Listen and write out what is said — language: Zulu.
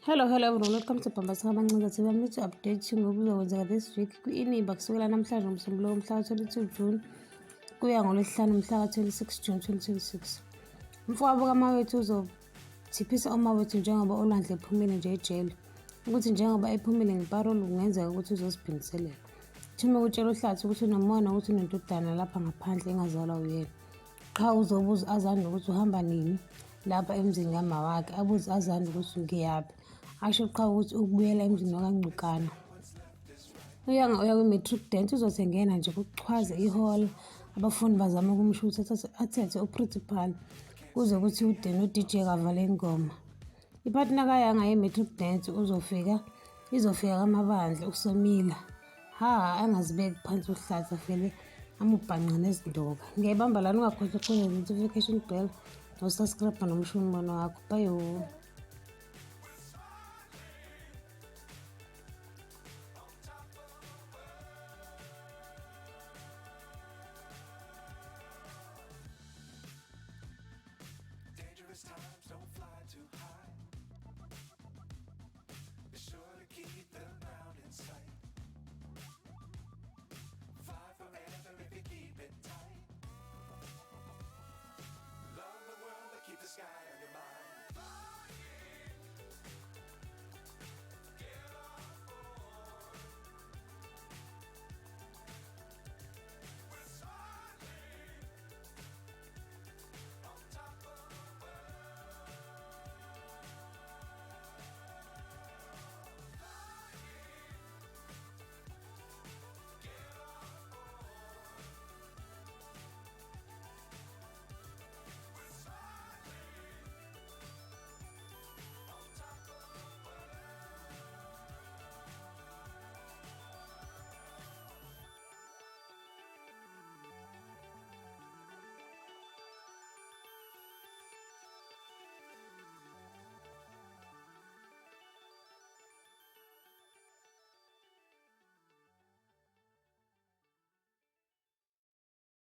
Hello everyone, welcome to Pambasa Kabancinza TV. I'm here to update you ngokuzokwenzeka this week kwi-Inimba kusukela namhlanje ngoMsombuluko mhla ka-22 June kuya ngoLwesihlanu mhla ka-26 June 2026. Umfowabo kaMawethu uzothiphisa uMawethu njengoba uLwandle ephumile nje ejele ukuthi njengoba ephumile ngeparoli kungenzeka ukuthi uzosiphindiselela. Thume kutshela uHlathu ukuthi unomona ukuthi unentodana lapha ngaphandle engazalwa uyena. Qha uzobuza azani ukuthi uhamba nini lapha emzini kama wakhe, abuze azani ukuthi ngiyaphi. Asho qha ukuthi ukubuyela emzini wakaNgcukana. Uyanga uya kwi-matric dance uzosengena nje kuchwaze ihall abafundi bazama ukumshutha athethe uprincipal kuze kuthi ude no-DJ kavale ingoma. Ipartner kaYanga ye-matric dance izofika kaMabandla uSomila. Angazibeki phansi uHlathu vele amubhanqa nezindoka. Ngiyayibamba lana ungakhohlwa ukwenza notification bell no-subscribe nomsho umbono wakho. Bye.